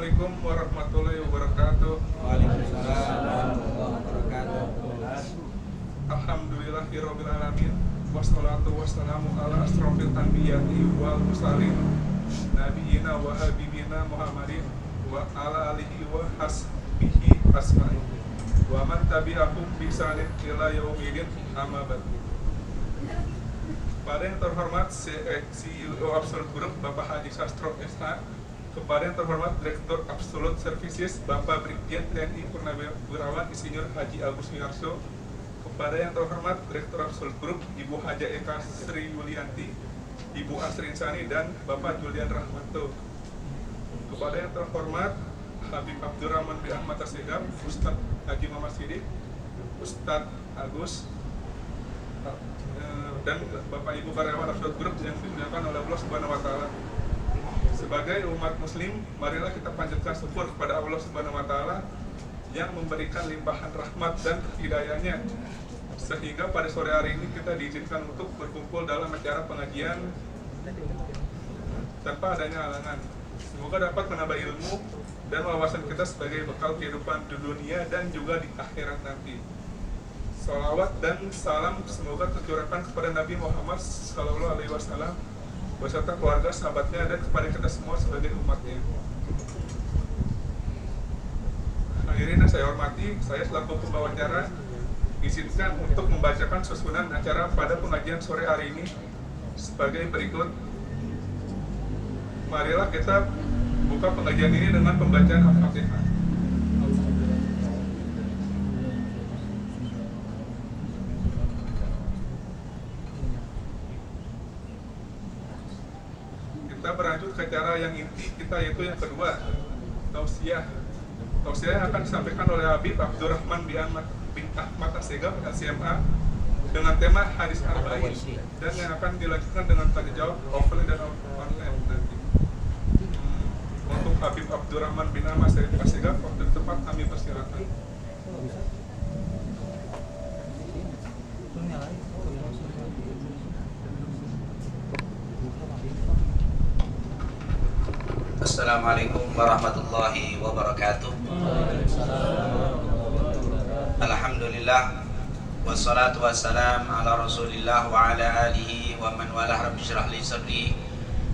Assalamualaikum warahmatullahi wabarakatuh. Waalaikumsalam warahmatullahi wabarakatuh. Alhamdulillahirabbil alamin. Wassalatu wassalamu ala asrofil anbiya'i wal mursalin nabiyina wa habibina Muhammadin wa ala alihi wa hasbihi asma'in wa man tabi'ahum bi ihsanin ila yaumil amma ba'd. Kepada yang terhormat CEO Absolute Group Bapak Haji Sastro SH, kepada yang terhormat Direktur Absolute Services Bapak Brigjen TNI Purnawirawan Insinyur Haji Agus Wiyarso, kepada yang terhormat Direktur Absolute Group Ibu Haja Eka Sri Yulianti, Ibu Asrin Sani, dan Bapak Julian Rahmanto, kepada yang terhormat Habib Abdurrahman bin Ahmad Assegaf, Ustadz Haji Muhammad Sidik, Ustadz Agus, dan Bapak Ibu karyawan Absolute Group yang dimuliakan oleh Allah Subhanahu wa Ta'ala. Sebagai umat muslim, marilah kita panjatkan syukur kepada Allah Subhanahu wa Ta'ala yang memberikan limpahan rahmat dan hidayahnya, sehingga pada sore hari ini kita diizinkan untuk berkumpul dalam acara pengajian tanpa adanya halangan. Semoga dapat menambah ilmu dan wawasan kita sebagai bekal kehidupan di dunia dan juga di akhirat nanti. Salawat dan salam semoga tercurahkan kepada Nabi Muhammad SAW beserta keluarga, sahabatnya, dan kepada kita semua sebagai umatnya. Hadirin yang saya hormati, saya selaku pembawa acara izinkan untuk membacakan susunan acara pada pengajian sore hari ini sebagai berikut. Marilah kita buka pengajian ini dengan pembacaan Al-Fatihah. Kita berlanjut ke acara yang inti kita, yaitu yang kedua, tausiah. Tausiah yang akan disampaikan oleh Habib Abdurrahman bin Ahmad Assegaf LCMA dengan tema hadis arba'in, dan yang akan dilanjutkan dengan tanya jawab offline dan online nanti. Untuk Habib Abdurrahman bin Ahmad Assegaf, waktu tempat kami persilakan. Assalamualaikum warahmatullahi wabarakatuh. Alhamdulillah, wassalatu wassalam ala rasulillah wa ala alihi wa man walah. Rabbi syrah li sadri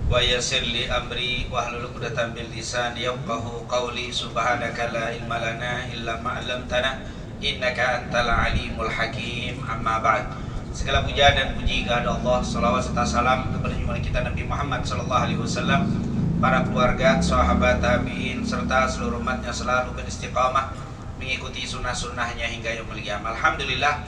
wa yassir li amri wahlul 'uqdatam min lisani yafqahu qawli. Subhanaka la ilma lana illa ma 'allamtana innaka antal alimul hakim. Amma ba'd. Segala puja dan puji kepada Allah, salawat serta salam kepada junjungan kita Nabi Muhammad sallallahu alaihi wasallam, para keluarga, sahabat, tabi'in, serta seluruh umatnya selalu beristiqamah mengikuti sunnah-sunnahnya hingga yaumul qiyamah. Alhamdulillah,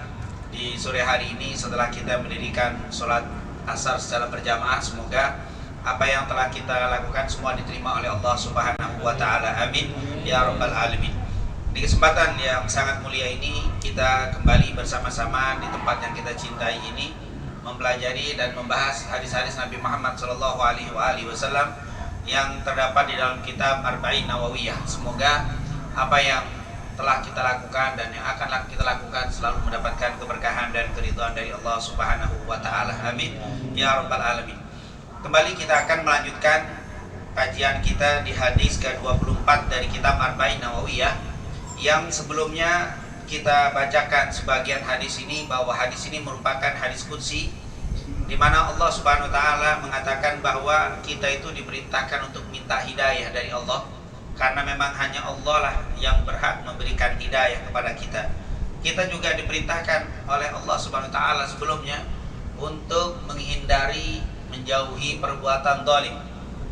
di sore hari ini setelah kita mendirikan sholat asar secara berjamaah, semoga apa yang telah kita lakukan semua diterima oleh Allah Subhanahu wa Ta'ala. Amin ya rabbal alamin. Di kesempatan yang sangat mulia ini, kita kembali bersama-sama di tempat yang kita cintai ini, mempelajari dan membahas hadis-hadis Nabi Muhammad sallallahu alaihi wasallam yang terdapat di dalam kitab Arba'in Nawawiyah. Semoga apa yang telah kita lakukan dan yang akan kita lakukan selalu mendapatkan keberkahan dan keridhaan dari Allah Subhanahu wa Ta'ala. Amin ya rabbal alamin. Kembali kita akan melanjutkan kajian kita di hadis ke-24 dari kitab Arba'in Nawawiyah, yang sebelumnya kita bacakan sebagian hadis ini, bahwa hadis ini merupakan hadis qudsi, di mana Allah Subhanahu wa Ta'ala mengatakan bahwa kita itu diperintahkan untuk minta hidayah dari Allah, karena memang hanya Allah lah yang berhak memberikan hidayah kepada kita. Kita juga diperintahkan oleh Allah Subhanahu wa Ta'ala sebelumnya untuk menghindari, menjauhi perbuatan zalim,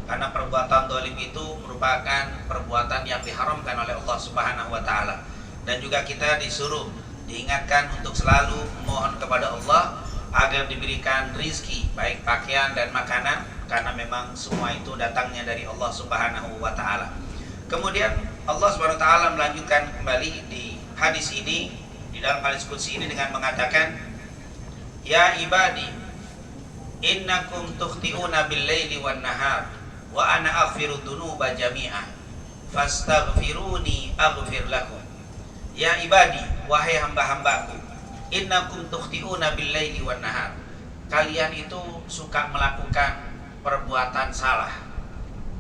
karena perbuatan zalim itu merupakan perbuatan yang diharamkan oleh Allah Subhanahu wa Ta'ala. Dan juga kita disuruh, diingatkan untuk selalu mohon kepada Allah agar diberikan rizki, baik pakaian dan makanan, karena memang semua itu datangnya dari Allah Subhanahu wa Ta'ala. Kemudian Allah Subhanahu wa Ta'ala melanjutkan kembali di hadis ini, di dalam hadis qudsi ini, dengan mengatakan, ya ibadi innakum tukhti'una bil-laili wan-nahar wa ana aghfiru dzunuba jami'ah fastaghfiruni aghfir lakum. Ya ibadi, wahai hamba-hambaku, innakum tukhti'una bil-laili wan-nahar, kalian itu suka melakukan perbuatan salah,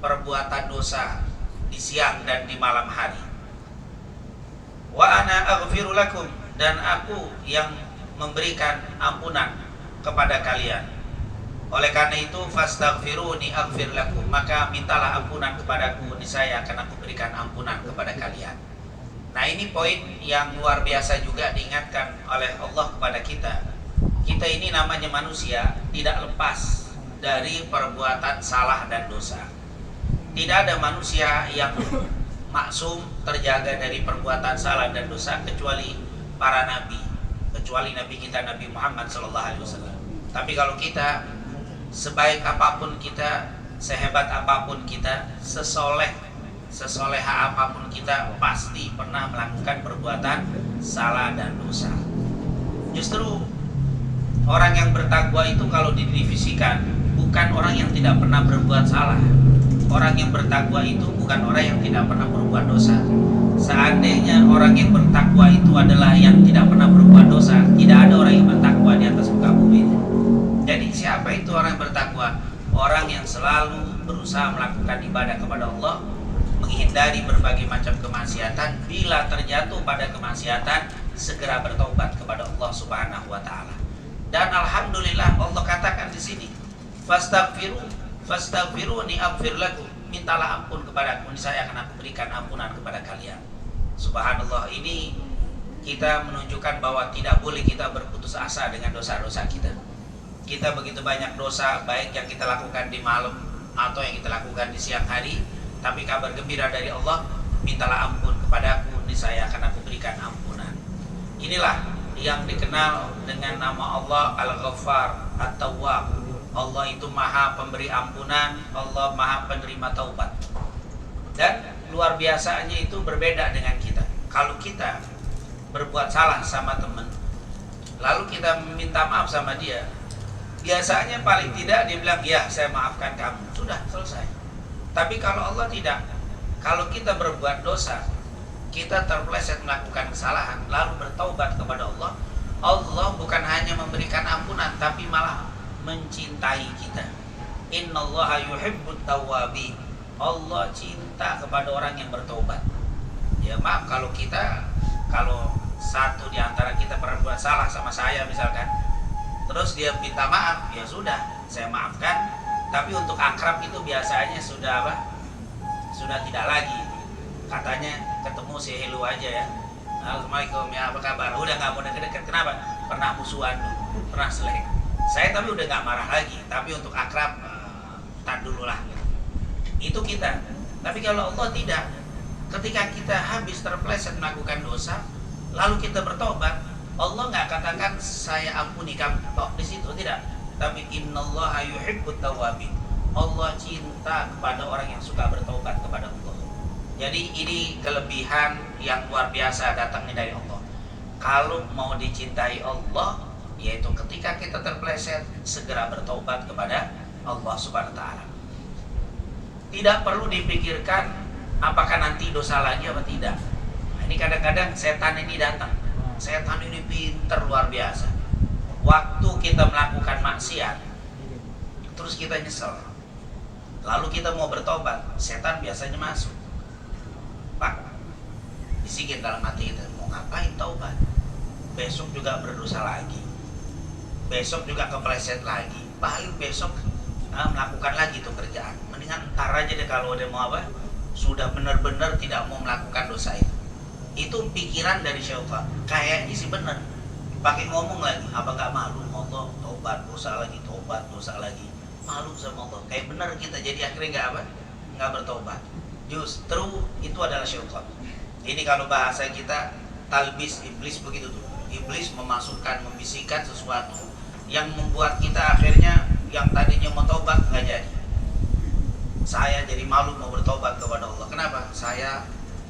perbuatan dosa di siang dan di malam hari. Wa ana aghfiru lakum, dan aku yang memberikan ampunan kepada kalian. Oleh karena itu fastaghfiruni aghfir lakum, maka mintalah ampunan kepadaku, niscaya akan aku berikan ampunan kepada kalian. Nah, ini poin yang luar biasa juga diingatkan oleh Allah kepada kita. Kita ini namanya manusia, tidak lepas dari perbuatan salah dan dosa. Tidak ada manusia yang maksum, terjaga dari perbuatan salah dan dosa kecuali para nabi, kecuali nabi kita Nabi Muhammad SAW. Tapi kalau kita, sebaik apapun kita, sehebat apapun kita, sesoleha apapun kita, pasti pernah melakukan perbuatan salah dan dosa. Justru orang yang bertakwa itu kalau didivisikan, bukan orang yang tidak pernah berbuat salah. Orang yang bertakwa itu bukan orang yang tidak pernah berbuat dosa. Seandainya orang yang bertakwa itu adalah yang tidak pernah berbuat dosa, tidak ada orang yang bertakwa di atas muka bumi. Jadi siapa itu orang yang bertakwa? Orang yang selalu berusaha melakukan ibadah kepada Allah, menghindari berbagai macam kemaksiatan. Bila terjatuh pada kemaksiatan, segera bertobat kepada Allah Subhanahu wa taala. Dan alhamdulillah Allah katakan di sini, fastaghfiruni aghfir lakum, mintalah ampun kepadaku, saya akan aku berikan ampunan kepada kalian. Subhanallah, ini kita menunjukkan bahwa tidak boleh kita berputus asa dengan dosa-dosa kita. Kita begitu banyak dosa, baik yang kita lakukan di malam atau yang kita lakukan di siang hari. Tapi kabar gembira dari Allah, mintalah ampun kepadaku, niscaya akan aku berikan ampunan. Inilah yang dikenal dengan nama Allah Al-Ghaffar, At-Tawwab. Allah itu maha pemberi ampunan, Allah maha penerima taubat. Dan luar biasanya itu berbeda dengan kita. Kalau kita berbuat salah sama teman, lalu kita minta maaf sama dia, biasanya paling tidak dia bilang, ya saya maafkan kamu, sudah selesai. Tapi kalau Allah tidak, kalau kita berbuat dosa, kita terpeleset melakukan kesalahan, lalu bertaubat kepada Allah, Allah bukan hanya memberikan ampunan, tapi malah mencintai kita. Innallaha yuhibbut tawwabin. Allah cinta kepada orang yang bertobat. Ya maaf, kalau satu di antara kita berbuat salah sama saya misalkan, terus dia minta maaf, ya sudah, saya maafkan. Tapi untuk akrab itu biasanya sudah tidak lagi. Katanya ketemu si hello aja ya. Assalamualaikum, ya apa kabar? Udah nggak mau deket-deket. Kenapa? Pernah musuhan dulu, pernah selek. Saya tapi udah nggak marah lagi. Tapi untuk akrab, tar dulu lah. Itu kita. Tapi kalau Allah tidak. Ketika kita habis terpeleset melakukan dosa, lalu kita bertobat, Allah nggak katakan saya ampuni kamu. Oh, di situ tidak. Tapi innallaha yuhibbut tawwabin. Allah cinta kepada orang yang suka bertobat kepada Allah. Jadi ini kelebihan yang luar biasa datangnya dari Allah. Kalau mau dicintai Allah, yaitu ketika kita terpeleset, segera bertobat kepada Allah Subhanahu wa taala. Tidak perlu dipikirkan apakah nanti dosa lagi atau tidak. Nah, ini kadang-kadang setan ini datang. Setan ini pintar luar biasa. Waktu kita melakukan maksiat, terus kita nyesel, lalu kita mau bertobat, setan biasanya masuk. Pak, bisikin dalam hati kita, mau ngapain taubat? Besok juga berdosa lagi, besok juga kepleset lagi, paling besok melakukan lagi tuh kerjaan. Mendingan ntar aja deh kalau udah mau apa, sudah benar-benar tidak mau melakukan dosa itu. Itu pikiran dari syaitan. Kayaknya sih benar. Pakai ngomong lagi, apa nggak malu Allah, tobat dosa lagi, tobat dosa lagi, malu sama Allah. Kayak benar kita, jadi akhirnya nggak bertobat. Justru itu adalah syaitan. Ini kalau bahasa kita talbis, iblis begitu tuh. Iblis memasukkan, membisikkan sesuatu yang membuat kita akhirnya yang tadinya mau tobat nggak jadi. Saya jadi malu mau bertobat kepada Allah. Kenapa? Saya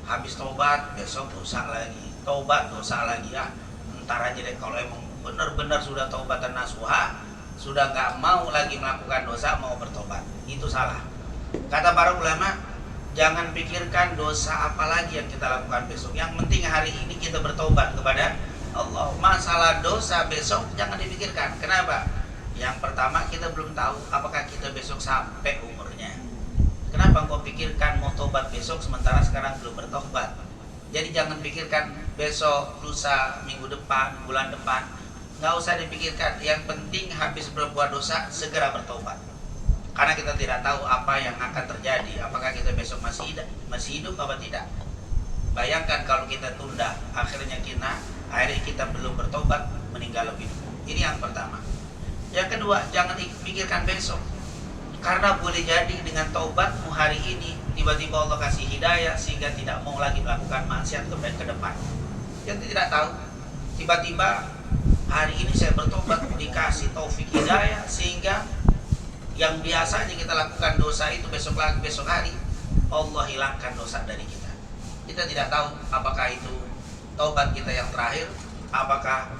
habis tobat, besok dosa lagi, tobat dosa lagi ya. Ntar aja deh, kalau emang benar-benar sudah taubat dan nasuha, sudah nggak mau lagi melakukan dosa, mau bertobat, itu salah. Kata para ulama, jangan pikirkan dosa apa lagi yang kita lakukan besok. Yang penting hari ini kita bertobat kepada Allah. Masalah dosa besok jangan dipikirkan. Kenapa? Yang pertama, kita belum tahu apakah kita besok sampai umurnya. Kenapa engkau pikirkan mau tobat besok sementara sekarang belum bertobat? Jadi jangan pikirkan besok, lusa, minggu depan, bulan depan. Nggak usah dipikirkan. Yang penting habis berbuat dosa segera bertobat. Karena kita tidak tahu apa yang akan terjadi. Apakah kita besok masih hidup apa tidak? Bayangkan kalau kita tunda, akhirnya kita belum bertobat, meninggal lebih dulu. Ini yang pertama. Yang kedua, jangan pikirkan besok. Karena boleh jadi dengan taubatmu hari ini tiba-tiba Allah kasih hidayah sehingga tidak mau lagi melakukan maksiat ke depan. Kita tidak tahu. Tiba-tiba hari ini saya bertobat dikasih taufik hidayah sehingga yang biasanya kita lakukan dosa itu besok hari Allah hilangkan dosa dari kita. Kita tidak tahu apakah itu taubat kita yang terakhir, apakah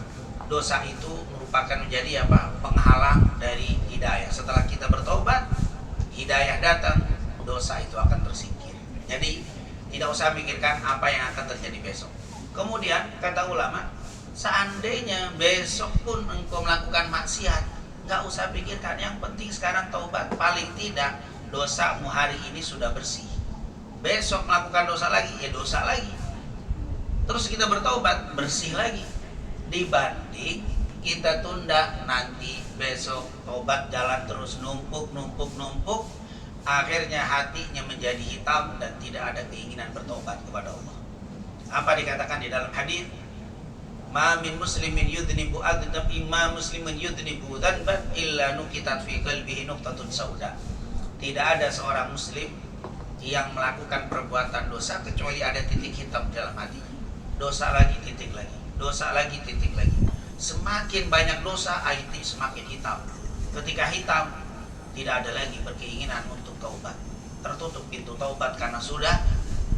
dosa itu merupakan menjadi penghalang dari hidayah. Setelah kita bertobat, hidayah datang, dosa itu akan tersingkir. Jadi tidak usah pikirkan apa yang akan terjadi besok. Kemudian kata ulama, seandainya besok pun engkau melakukan maksiat, nggak usah pikirkan. Yang penting sekarang taubat. Paling tidak dosamu hari ini sudah bersih. Besok melakukan dosa lagi, ya dosa lagi. Terus kita bertobat, bersih lagi. Dibanding kita tunda, nanti besok tobat jalan terus numpuk, akhirnya hatinya menjadi hitam dan tidak ada keinginan bertobat kepada Allah. Apa dikatakan di dalam hadis? Ma min muslimin yudhnibu adnab imma muslimin yudhnibu dhanban illa nukitat fi qalbihi nuqtatun sauda. Tidak ada seorang muslim yang melakukan perbuatan dosa kecuali ada titik hitam dalam hatinya. Dosa lagi, titik lagi. Dosa lagi, titik lagi. Semakin banyak dosa, itu semakin hitam. Ketika hitam, tidak ada lagi berkeinginan untuk taubat. Tertutup pintu taubat karena sudah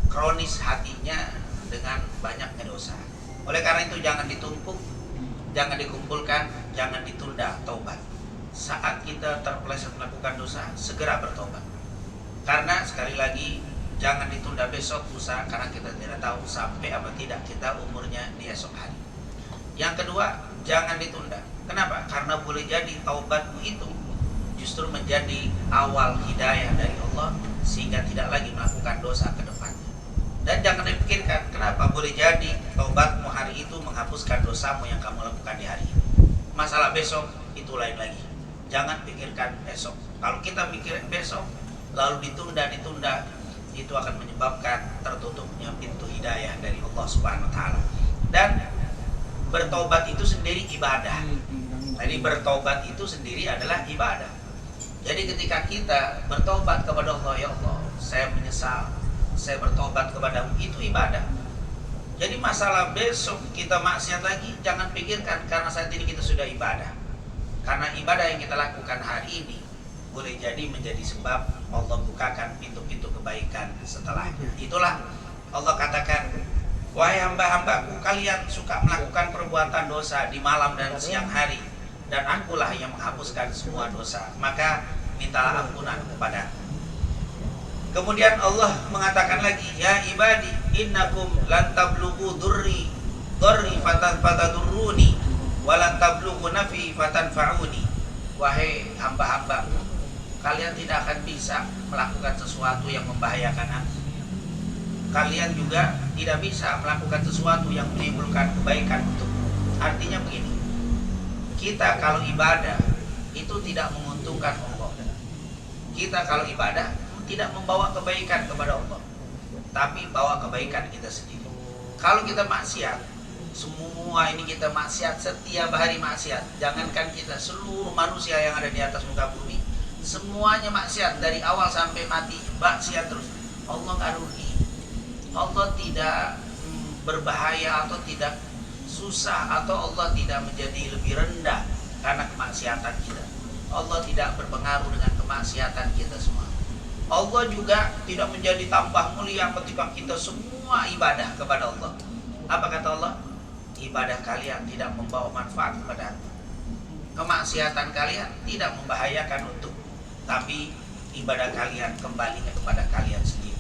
kronis hatinya dengan banyaknya dosa. Oleh karena itu jangan ditumpuk, jangan dikumpulkan, jangan ditunda taubat. Saat kita terpeleset melakukan dosa, segera bertobat. Karena sekali lagi, jangan ditunda besok lusa, karena kita tidak tahu sampai apa tidak kita umurnya di esok hari. Yang kedua, jangan ditunda. Kenapa? Karena boleh jadi taubatmu itu justru menjadi awal hidayah dari Allah sehingga tidak lagi melakukan dosa ke depan. Dan jangan dipikirkan, kenapa boleh jadi taubatmu hari itu menghapuskan dosamu yang kamu lakukan di hari ini. Masalah besok itu lain lagi. Jangan pikirkan besok. Kalau kita mikirin besok lalu ditunda, itu akan menyebabkan tertutupnya pintu hidayah dari Allah Subhanahu wa taala. Dan bertobat itu sendiri ibadah. Jadi bertobat itu sendiri adalah ibadah. Jadi ketika kita bertobat kepada Allah, ya Allah, saya menyesal, saya bertobat kepadamu, itu ibadah. Jadi masalah besok kita maksiat lagi, jangan pikirkan karena saat ini kita sudah ibadah. Karena ibadah yang kita lakukan hari ini boleh jadi menjadi sebab Allah bukakan pintu-pintu kebaikan setelahnya. Itulah Allah katakan, wahai hamba-hambaku, kalian suka melakukan perbuatan dosa di malam dan siang hari, dan akulah yang menghapuskan semua dosa, maka mintalah ampunan kepada. Kemudian Allah mengatakan lagi, ya ibadi innakum lan tablughu durri fatadurruni wa lan tablughu nafi fatanfa'uni. Wahai hamba-hambaku, kalian tidak akan bisa melakukan sesuatu yang membahayakan aku. Kalian juga tidak bisa melakukan sesuatu yang menimbulkan kebaikan untukmu. Artinya begini, kita kalau ibadah itu tidak menguntungkan Allah. Kita kalau ibadah tidak membawa kebaikan kepada Allah, tapi bawa kebaikan kita sendiri. Kalau kita maksiat, semua ini kita maksiat, setiap hari maksiat. Jangankan kita, seluruh manusia yang ada di atas muka bumi, semuanya maksiat dari awal sampai mati, maksiat terus. Allah nggak rugi. Allah tidak berbahaya atau tidak susah, atau Allah tidak menjadi lebih rendah karena kemaksiatan kita. Allah tidak berpengaruh dengan kemaksiatan kita semua. Allah juga tidak menjadi tambah mulia ketika kita semua ibadah kepada Allah. Apa kata Allah? Ibadah kalian tidak membawa manfaat kepada aku. Kemaksiatan kalian tidak membahayakan untuk, tapi ibadah kalian kembali kepada kalian sendiri.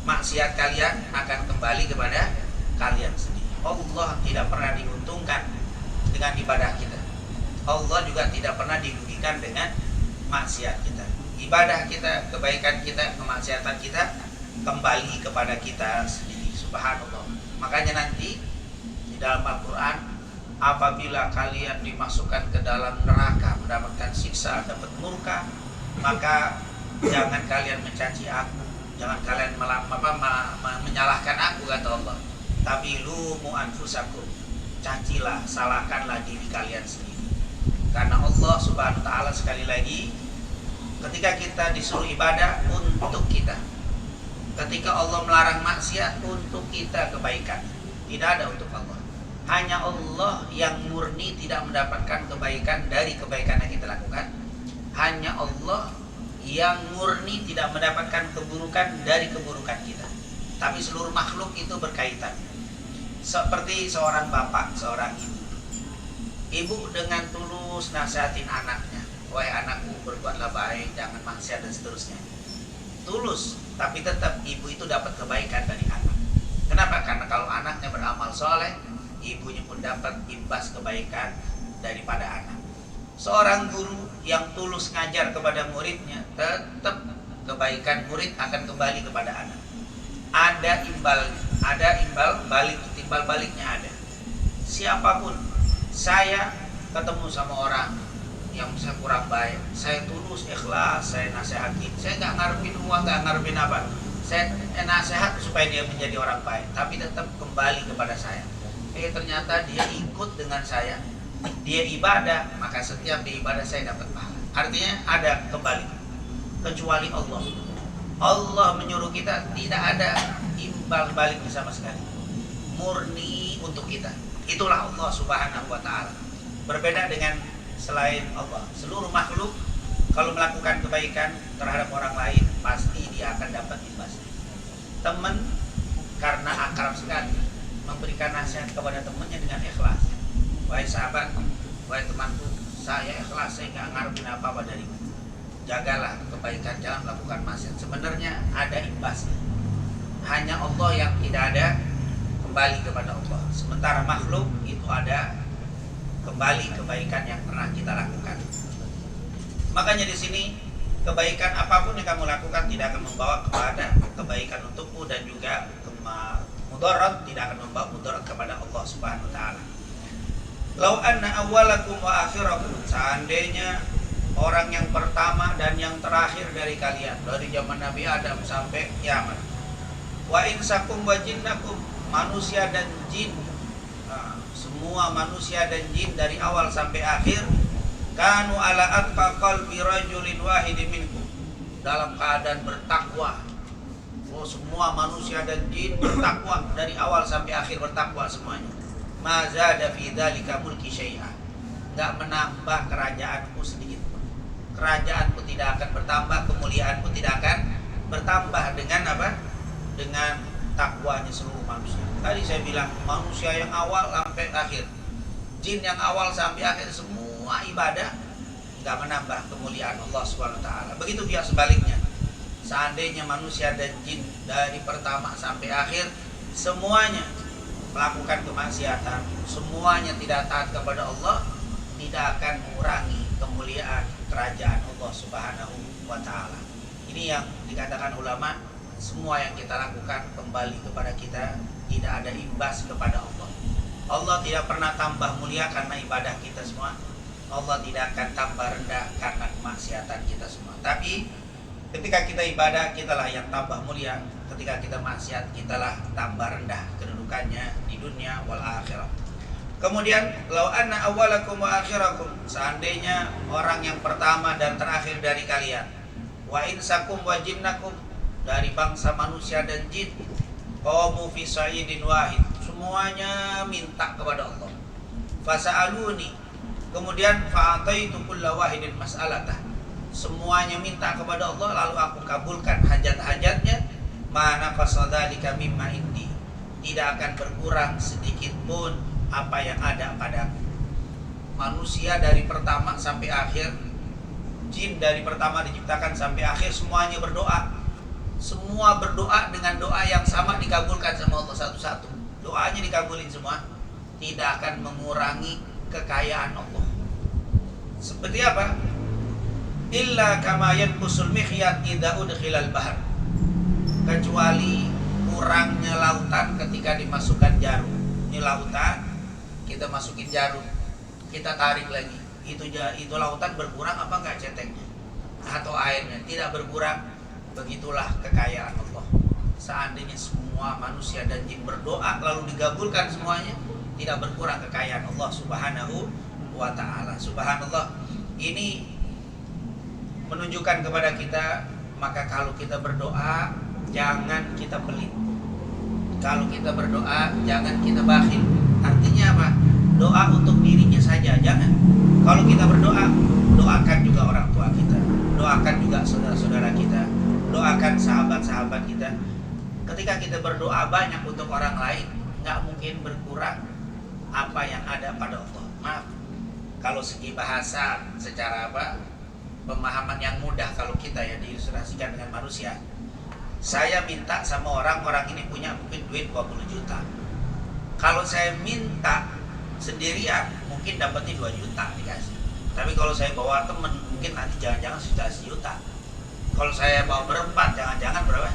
Maksiat kalian akan kembali kepada kalian sendiri. Allah tidak pernah diuntungkan dengan ibadah kita. Allah juga tidak pernah dirugikan dengan maksiat kita. ibadah kita, kebaikan kita, kemaksiatan kita kembali kepada kita sendiri. Subhanallah. Makanya nanti di dalam Al-Quran, apabila kalian dimasukkan ke dalam neraka, mendapatkan siksa, dapat murka, maka jangan kalian mencaci aku, jangan kalian menyalahkan aku, kata Allah. Tapi lumu anfusakum, cacilah, salahkanlah diri kalian sendiri. Karena Allah Subhanahu wa ta'ala, sekali lagi, ketika kita disuruh ibadah untuk kita, ketika Allah melarang maksiat untuk kita kebaikan, tidak ada untuk Allah. Hanya Allah yang murni tidak mendapatkan kebaikan dari kebaikan yang kita lakukan. Hanya Allah yang murni tidak mendapatkan keburukan dari keburukan kita. Tapi seluruh makhluk itu berkaitan. Seperti seorang bapak, seorang ibu. Ibu dengan tulus nasihatin anaknya, wahai anakku, berbuatlah baik, jangan maksiat dan seterusnya. Tulus, tapi tetap ibu itu dapat kebaikan dari anak. Kenapa? Karena kalau anaknya beramal soleh, ibunya pun dapat imbas kebaikan daripada anak. Seorang guru yang tulus ngajar kepada muridnya, tetap kebaikan murid akan kembali kepada anak. Ada imbal balik, timbal baliknya ada. Siapapun, saya ketemu sama orang yang saya kurang baik, saya tulus, ikhlas, saya nasihati, saya nggak ngarepin uang, nggak ngarepin apa, saya nasihat supaya dia menjadi orang baik, tapi tetap kembali kepada saya. Ternyata dia ikut dengan saya, dia ibadah, maka setiap dia ibadah saya dapat pahala. Artinya ada kembali. Kecuali Allah, Allah menyuruh kita, tidak ada imbal balik sama sekali, murni untuk kita. Itulah Allah Subhanahu wa ta'ala. Berbeda dengan selain Allah. Seluruh makhluk kalau melakukan kebaikan terhadap orang lain, pasti dia akan dapat imbasnya. Teman karena akrab sekali memberikan nasihat kepada temannya dengan ikhlas. Wahai sahabat, wahai temanku, saya ikhlas, saya nggak ngarepin apa-apa darimu. Jagalah kebaikan, jangan melakukan maksiat. Sebenarnya ada imbasnya. Hanya Allah yang tidak ada, kembali kepada Allah. Sementara makhluk itu ada kembali kebaikan yang pernah kita lakukan. Makanya di sini, kebaikan apapun yang kamu lakukan tidak akan membawa kepada kebaikan untukmu, dan juga mudarat, tidak akan membawa mudarat kepada Allah Subhanahu wa ta'ala. Lau anna awwalakum wa akhirakum, seandainya orang yang pertama dan yang terakhir dari kalian, dari zaman Nabi Adam sampai kiamat, wa insakum wa jinnakum, manusia dan jin, semua manusia dan jin dari awal sampai akhir, kanu ala atqa qalbi rajulin wahidin minkum, dalam keadaan bertakwa. Semua manusia dan jin bertakwa, dari awal sampai akhir bertakwa semuanya. Mazada fi dzalika mulki syai'a, enggak menambah kerajaanku sedikit pun. Kerajaanku tidak akan bertambah, kemuliaanku tidak akan bertambah dengan apa? Dengan takwanya seluruh manusia. Tadi saya bilang manusia yang awal sampai akhir, jin yang awal sampai akhir, semua ibadah enggak menambah kemuliaan Allah Subhanahu wa ta'ala. Begitu dia sebaliknya. Seandainya manusia dan jin dari pertama sampai akhir semuanya melakukan kemaksiatan, semuanya tidak taat kepada Allah, tidak akan mengurangi kemuliaan kerajaan Allah Subhanahu wa ta'ala. Ini yang dikatakan ulama, semua yang kita lakukan kembali kepada kita, tidak ada imbas kepada Allah. Allah tidak pernah tambah mulia karena ibadah kita semua. Allah tidak akan tambah rendah karena kemaksiatan kita semua. Tapi ketika kita ibadah, kitalah yang tambah mulia. Ketika kita maksiat, kitalah tambah rendah kedudukannya di dunia wal akhirah. Kemudian, lau anna awwalakum wa akhirakum, seandainya orang yang pertama dan terakhir dari kalian, wa insakum wa jinnakum, dari bangsa manusia dan jin, qamu fi sa'idin wahid, semuanya minta kepada Allah. Fasa'aluni, kemudian fa'ataitu kulla wahidin mas'alatah, semuanya minta kepada Allah, lalu aku kabulkan hajat-hajatnya. Mana fasadzalika mimma indi, tidak akan berkurang sedikit pun apa yang ada padaku. Manusia dari pertama sampai akhir, jin dari pertama diciptakan sampai akhir, semuanya berdoa. Semua berdoa dengan doa yang sama, dikabulkan sama Allah satu-satu. Doanya dikabulin semua, tidak akan mengurangi kekayaan Allah. Seperti apa? illa kama yanqusul mikhyat idza udkhilal bahr, kecuali kurangnya lautan ketika dimasukkan jarum. Ini lautan, kita masukin jarum, kita tarik lagi, itu lautan berkurang apa enggak ceteknya atau airnya? Tidak berkurang. Begitulah kekayaan Allah. Seandainya semua manusia dan jin berdoa lalu digabulkan semuanya, tidak berkurang kekayaan Allah Subhanahu wa ta'ala. Subhanallah. Ini menunjukkan kepada kita, maka kalau kita berdoa jangan kita pelit. Kalau kita berdoa jangan kita bakhil. Artinya apa? Doa untuk dirinya saja, jangan. Kalau kita berdoa, doakan juga orang tua kita, doakan juga saudara-saudara kita, doakan sahabat-sahabat kita. Ketika kita berdoa banyak untuk orang lain, nggak mungkin berkurang apa yang ada pada Allah. Maaf, kalau segi bahasa secara apa, pemahaman yang mudah kalau kita ya diilustrasikan dengan manusia. Saya minta sama orang ini punya mungkin duit 20 juta. Kalau saya minta sendirian mungkin dapatnya 2 juta dikasih. Tapi kalau saya bawa temen mungkin nanti jangan-jangan sudah sejuta. Kalau saya bawa berempat jangan-jangan berapa?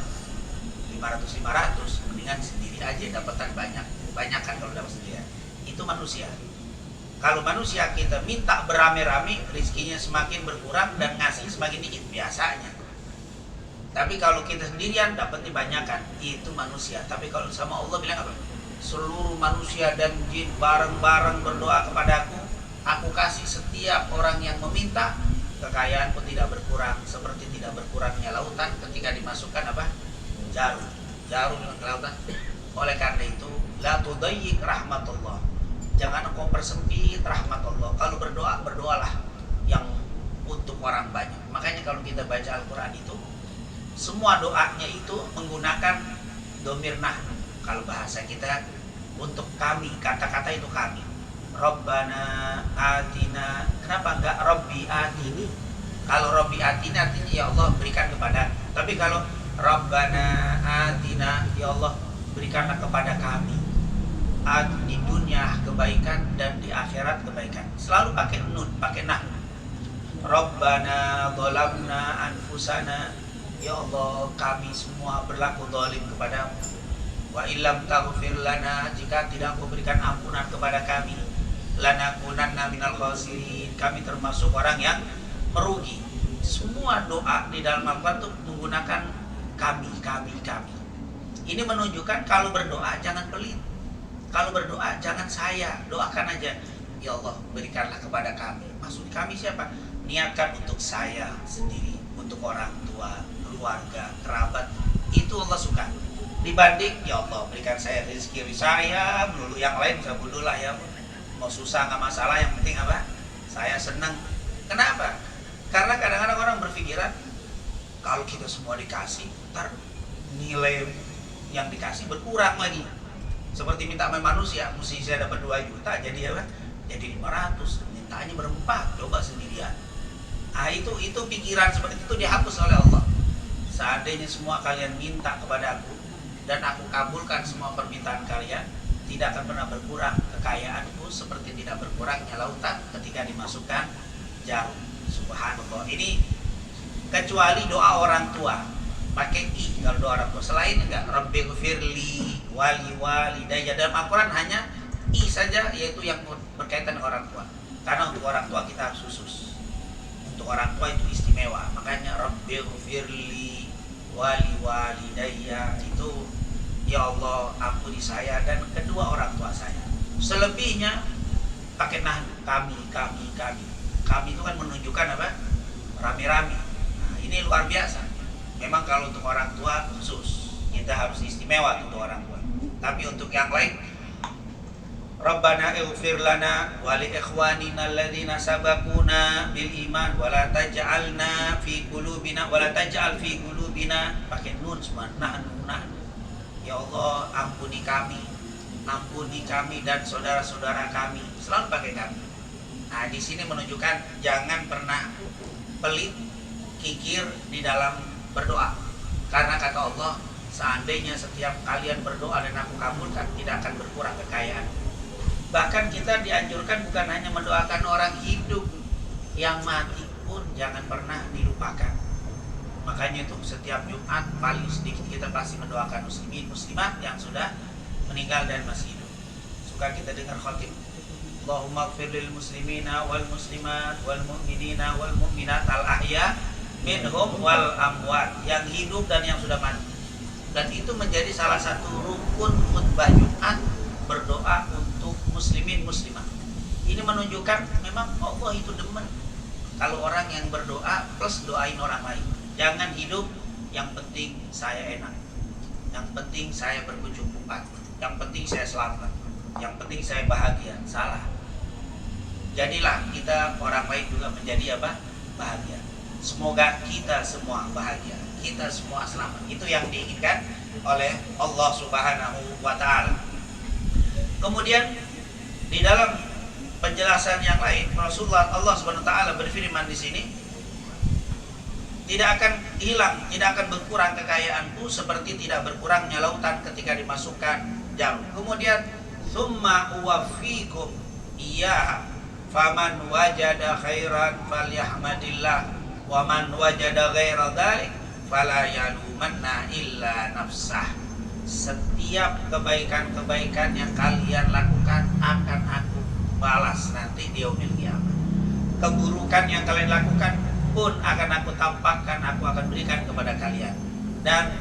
500, mendingan sendiri aja dapatan banyak kan kalau dapat sendirian. Itu manusia. Kalau manusia kita minta beramai-ramai, rizkinya semakin berkurang dan ngasih semakin dikit biasanya. Tapi kalau kita sendirian dapatnya banyakan, itu manusia. Tapi kalau sama Allah bilang apa? Seluruh manusia dan jin bareng-bareng berdoa kepadaku, aku kasih setiap orang yang meminta, kekayaan pun tidak berkurang, seperti tidak berkurangnya lautan ketika dimasukkan apa? Jarum ke lautan. Oleh karena itu, la tudayyiq rahmatullah. Jangan engkau persempit rahmat Allah. Kalau berdoa, berdoalah yang untuk orang banyak. Makanya kalau kita baca Al-Quran itu, semua doanya itu menggunakan domir nahnu. Kalau bahasa kita untuk kami, kata-kata itu kami. Rabbana atina. Kenapa enggak Rabbi atini? Kalau Rabbi atini artinya ya Allah berikan kepada. Tapi kalau Rabbana atina, ya Allah berikanlah kepada kami di dunia kebaikan dan di akhirat kebaikan. Selalu pakai nun, pakai nahnu. Rabbana dhalamna anfusana, ya Allah kami semua berlaku zalim kepadamu. Wa illam taghfir lana, jika tidak Engkau berikan ampunan kepada kami, lanakunanna minal khasirin, kami termasuk orang yang merugi. Semua doa di dalam Al-Quran itu menggunakan kami. Ini menunjukkan kalau berdoa jangan pelit. Kalau berdoa jangan saya, doakan aja. Ya Allah berikanlah kepada kami. Maksud kami siapa? Niatkan untuk saya sendiri, untuk orang tua, keluarga, kerabat. Itu Allah suka. Dibanding ya Allah berikan saya rezeki saya melulu, yang lain bisa bodoh lah ya. Mau susah nggak masalah, yang penting apa? Saya senang. Kenapa? Karena kadang-kadang orang berpikiran kalau kita semua dikasih, ntar nilai yang dikasih berkurang lagi. Seperti minta sama manusia, mesti saya dapat 2 juta jadi apa? Jadi 500, mintanya berempat, coba sendirian. Itu pikiran seperti itu dihapus oleh Allah. Seandainya semua kalian minta kepada aku dan aku kabulkan semua permintaan kalian, tidak akan pernah berkurang kekayaanku seperti tidak berkurangnya lautan ketika dimasukkan jarum. Subhanallah. Ini kecuali doa orang tua pakai i. Kalau doa orang tua selain enggak, Rabbighfirli wali walidayya, dalam Al-Quran hanya i saja, yaitu yang berkaitan dengan orang tua. Karena untuk orang tua kita harus khusus, untuk orang tua itu istimewa. Makanya Rabbighfirli wali walidayya itu ya Allah ampuni saya dan kedua orang tua saya. Selebihnya pakai nahnu, kami. Kami itu kan menunjukkan apa? Rame-rame. Nah, ini luar biasa. Memang kalau untuk orang tua khusus, kita harus istimewa untuk orang tua. Tapi untuk yang lain, Rabbana ighfir lana wa li ikhwanina alladhina sabaquna bil iman wa la taj'alna fi qulubina wa la taj'al fi qulubina, pakai nun semua, nahnu. Ya Allah ampuni kami dan saudara-saudara kami. Selalu pakai kami. Nah, di sini menunjukkan jangan pernah pelit, kikir di dalam berdoa. Karena kata Allah, seandainya setiap kalian berdoa dan aku kabulkan, tidak akan berkurang kekayaan. Bahkan kita dianjurkan bukan hanya mendoakan orang hidup, yang mati pun jangan pernah dilupakan. Makanya itu setiap Jumat paling sedikit kita pasti mendoakan muslimin muslimat yang sudah meninggal dan masih hidup. Suka kita dengar khatib, Allahumma ighfir lil muslimina wal muslimat wal mu'minina wal mu'minat al ahya minhum wal amwat, yang hidup dan yang sudah mati. Dan itu menjadi salah satu rukun khutbah Jumat, berdoa untuk muslimin muslimat. Ini menunjukkan memang Allah itu demen kalau orang yang berdoa plus doain orang lain. Jangan hidup yang penting saya enak, yang penting saya berkecukupan, yang penting saya selamat, yang penting saya bahagia. Salah. Jadilah kita orang baik juga menjadi apa? Bahagia. Semoga kita semua bahagia, kita semua selamat. Itu yang diinginkan oleh Allah Subhanahu wa taala. Kemudian di dalam penjelasan yang lain, Rasulullah Allah Subhanahu wa taala berfirman di sini, tidak akan hilang, tidak akan berkurang kekayaanku seperti tidak berkurangnya lautan ketika dimasukkan jarum. Kemudian summa uwaffikum iyyaha faman wajada khairan falyahmadillah wa man wajada ghaira dzalik fala yalumanna illa nafsah. Setiap kebaikan-kebaikan yang kalian lakukan akan aku balas nanti di yaumil qiyamah. Keburukan yang kalian lakukan pun akan aku tampakkan, aku akan berikan kepada kalian. Dan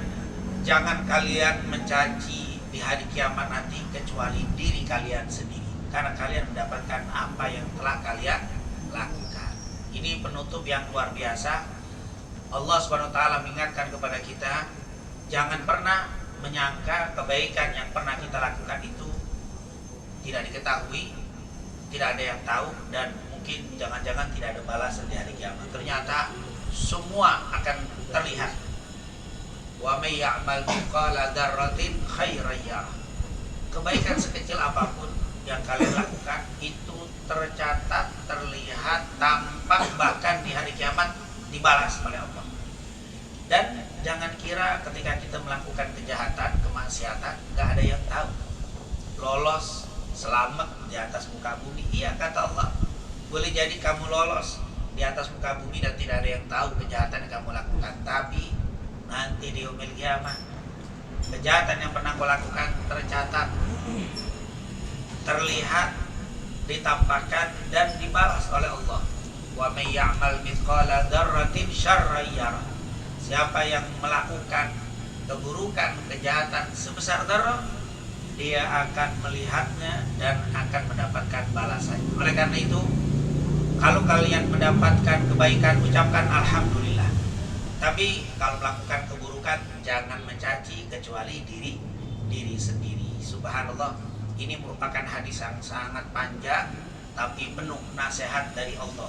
jangan kalian mencaci di hari kiamat nanti kecuali diri kalian sendiri, karena kalian mendapatkan apa yang telah kalian lakukan. Ini penutup yang luar biasa. Allah Subhanahu wa taala mengingatkan kepada kita, jangan pernah menyangka kebaikan yang pernah kita lakukan itu tidak diketahui, tidak ada yang tahu, dan mungkin jangan-jangan tidak ada balasan di hari kiamat. Ternyata semua akan terlihat. Wa may ya'mal mithqala dzarratin khairan yarah. Kebaikan sekecil apapun yang kalian lakukan itu tercatat, terlihat, tampak, bahkan di hari kiamat dibalas oleh Allah. Dan jangan kira ketika kita melakukan kejahatan, kemaksiatan, gak ada yang tahu. Lolos, selamat di atas muka bumi, iya kata Allah. Boleh jadi kamu lolos di atas muka bumi dan tidak ada yang tahu kejahatan yang kamu lakukan. Tapi nanti di yaumil qiyamah, kejahatan yang pernah kau lakukan tercatat, terlihat, ditampakkan dan dibalas oleh Allah. Wa may ya'mal mithqala dzarratin syarran yarah. Siapa yang melakukan keburukan, kejahatan sebesar dzarrah, dia akan melihatnya dan akan mendapatkan balasannya. Oleh karena itu, kalau kalian mendapatkan kebaikan, ucapkan alhamdulillah. Tapi kalau melakukan keburukan, jangan mencaci kecuali diri sendiri. Subhanallah, ini merupakan hadis yang sangat panjang tapi penuh nasihat dari Allah.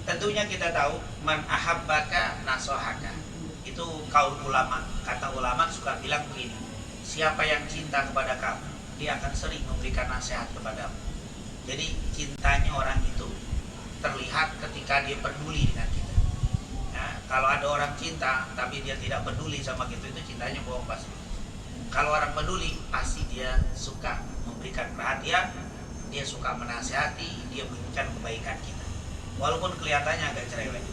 Tentunya kita tahu, man ahabbaka nasohaka. Itu kaul ulama. Kata ulama suka bilang begini, siapa yang cinta kepada kamu, dia akan sering memberikan nasihat kepadamu. Jadi cintanya orang itu terlihat ketika dia peduli dengan kita. Nah, kalau ada orang cinta tapi dia tidak peduli sama kita, itu cintanya bohong pasti. Kalau orang peduli, pasti dia suka memberikan perhatian, dia suka menasihati, dia menginginkan kebaikan kita. Walaupun kelihatannya agak cerewet.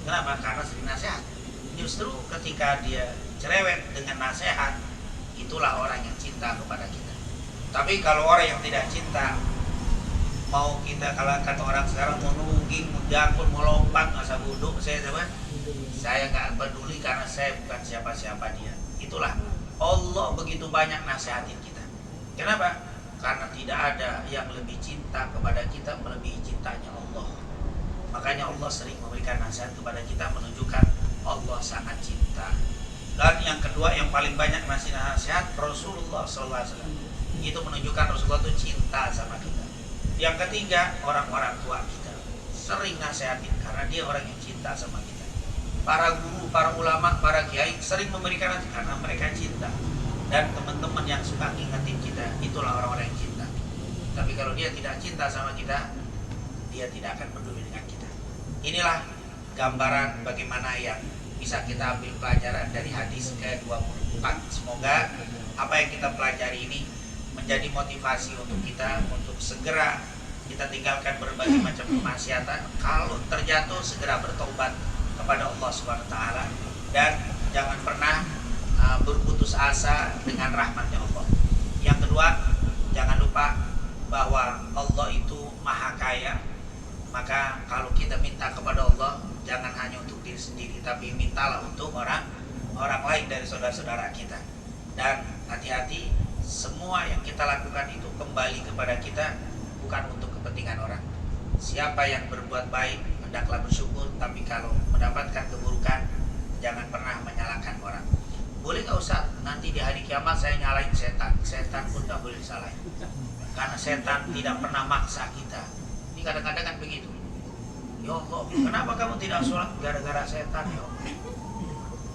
Kenapa? Karena sering nasihat. Justru ketika dia cerewet dengan nasihat, itulah orang yang cinta kepada kita. Tapi kalau orang yang tidak cinta, mau kita, kalau kata orang sekarang mau nungging, mau jangkul, mau lompat, masa bodoh, saya nggak peduli karena saya bukan siapa-siapa dia. Itulah Allah begitu banyak nasihatin kita. Kenapa? Karena tidak ada yang lebih cinta kepada kita melebihi cintanya Allah. Makanya Allah sering memberikan nasihat kepada kita, menunjukkan Allah sangat cinta. Dan yang kedua yang paling banyak ngasih nasihat, Rasulullah SAW. Itu menunjukkan Rasulullah itu cinta sama kita. Yang ketiga, orang-orang tua kita sering nasihatin karena dia orang yang cinta sama kita. Para guru, para ulama, para kiai sering memberikan nasihat karena mereka cinta. Dan teman-teman yang suka ngingetin kita, itulah orang-orang yang cinta. Tapi kalau dia tidak cinta sama kita, dia tidak akan peduli dengan kita. Inilah gambaran bagaimana yang bisa kita ambil pelajaran dari hadis ke-24. Semoga apa yang kita pelajari ini menjadi motivasi untuk kita untuk segera kita tinggalkan berbagai macam kemaksiatan. Kalau terjatuh segera bertobat kepada Allah Subhanahu wa taala dan jangan pernah berputus asa dengan rahmatnya Allah. Yang kedua, jangan lupa bahwa Allah itu maha kaya. Maka kalau kita minta kepada Allah, jangan hanya untuk diri sendiri, tapi mintalah untuk orang lain dari saudara-saudara kita. Dan hati-hati, semua yang kita lakukan itu kembali kepada kita, bukan untuk kepentingan orang. Siapa yang berbuat baik hendaklah bersyukur, tapi kalau mendapatkan keburukan jangan pernah menyalahkan orang. Boleh gak usah nanti di hari kiamat saya nyalain setan? Setan pun gak boleh disalahin, karena setan tidak pernah maksa kita. Ini kadang-kadang kan begitu. Ya Allah, kenapa kamu tidak sholat? Gara-gara setan ya Allah.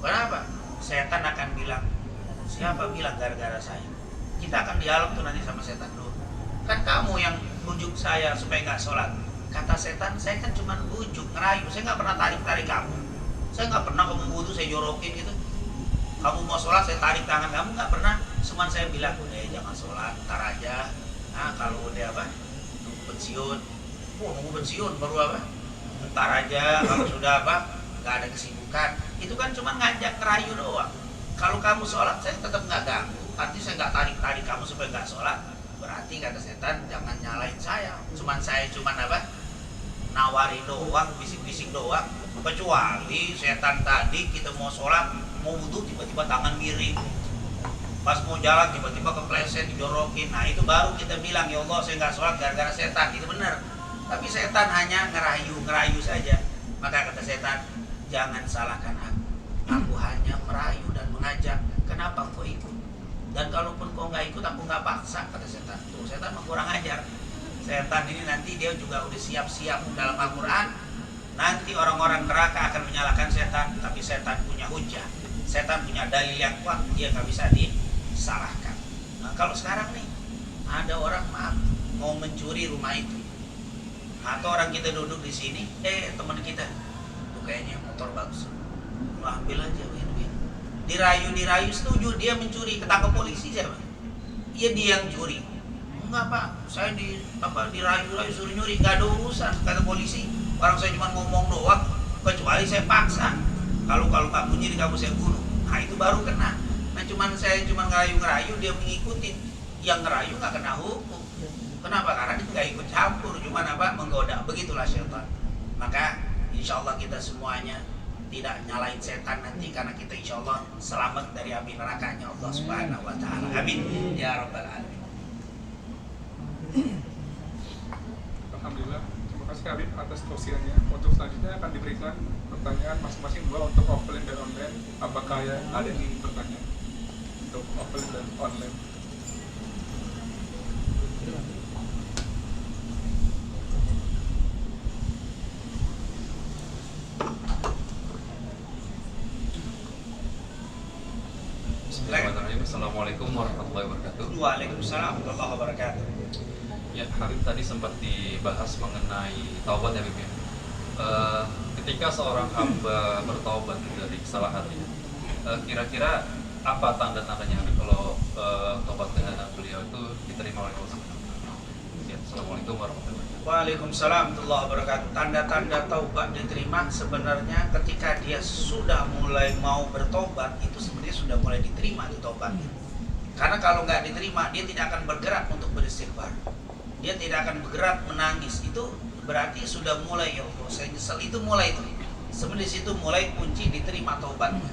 Kenapa? Setan akan bilang, siapa bilang gara-gara saya? Kita akan dialog tuh nanti sama setan dulu. Kan kamu yang bujuk saya supaya nggak sholat. Kata setan, saya kan cuma bujuk, ngerayu. Saya nggak pernah tarik-tarik kamu. Saya nggak pernah kamu butuh, saya jorokin gitu. Kamu mau sholat, saya tarik tangan kamu, nggak pernah. Cuman saya bilang, udah jangan sholat, ntar aja. Nah kalau udah apa, nunggu pensiun. Nunggu pensiun baru apa? Ntar aja, kalau sudah apa, nggak ada kesibukan. Itu kan cuma ngajak ngerayu doang. Kalau kamu sholat, saya tetap nggak ganggu. Nanti saya nggak tarik-tarik kamu supaya nggak sholat. Berarti kata setan, jangan nyalain saya. Saya cuman apa? Nawarin doang, bisik-bisik doang. Kecuali setan tadi kita mau sholat, mau wudhu tiba-tiba tangan miring. Pas mau jalan tiba-tiba kepleset, dijorokin. Nah itu baru kita bilang, ya Allah saya nggak sholat gara-gara setan. Itu benar. Tapi setan hanya ngerayu saja. Maka kata setan, jangan salahkan aku. Aku hanya merayu dan mengajak. Kenapa kau ikut? Dan kalaupun kau nggak ikut, aku nggak paksa, kata setan. Tuh setan mah kurang ajar. Setan ini nanti dia juga udah siap-siap dalam Al-Quran. Nanti orang-orang neraka akan menyalahkan setan, tapi setan punya hujah. Setan punya dalil yang kuat, dia nggak bisa disalahkan. Nah kalau sekarang nih, ada orang mau mencuri rumah itu. Atau orang kita duduk di sini, teman kita, tuh kayaknya motor bagus, lu ambil aja, win-win. Dirayu setuju, dia mencuri, ketangkep polisi siapa? Iya dia yang curi. Enggak pak, saya dirayu suruh nyuri, gak ada urusan, kata polisi. Orang saya cuma ngomong doang, kecuali saya paksa. Kalau kamu nyuri kamu saya bunuh. Nah itu baru kena. Nah saya cuma ngerayu, dia mengikuti. Yang ngerayu nggak kena hukum. Kenapa? Karena dia nggak ikut campur, cuma menggoda. Begitulah syaitan. Maka insya Allah kita semuanya tidak nyalain setan nanti, karena kita insya Allah selamat dari api nerakanya Allah Subhanahu wa taala. Amin ya rabbal alamin. Alhamdulillah, terima kasih Habib atas tausiahnya. Untuk selanjutnya akan diberikan pertanyaan masing-masing dua untuk offline dan online. Apakah ada yang ingin bertanya untuk offline dan online? Assalamualaikum warahmatullahi wabarakatuh. Waalaikumsalam warahmatullahi wabarakatuh. Ya, Habib tadi sempat dibahas mengenai taubat ya Habib ya. Ketika seorang hamba bertaubat dari kesalahannya, kira-kira apa tanda-tandanya Habib kalau taubatnya beliau itu diterima oleh Allah? Ya, Assalamualaikum warahmatullahi wabarakatuh. Waalaikumsalam warahmatullahi wabarakatuh. Tanda-tanda taubat diterima sebenarnya ketika dia sudah mulai mau bertobat, itu sebenarnya sudah mulai diterima itu taubatnya. Karena kalau nggak diterima, dia tidak akan bergerak untuk beristighfar. Dia tidak akan bergerak menangis. Itu berarti sudah mulai, ya Allah saya nyesel. Itu mulai itu. Sebenarnya situ mulai kunci diterima taubatnya.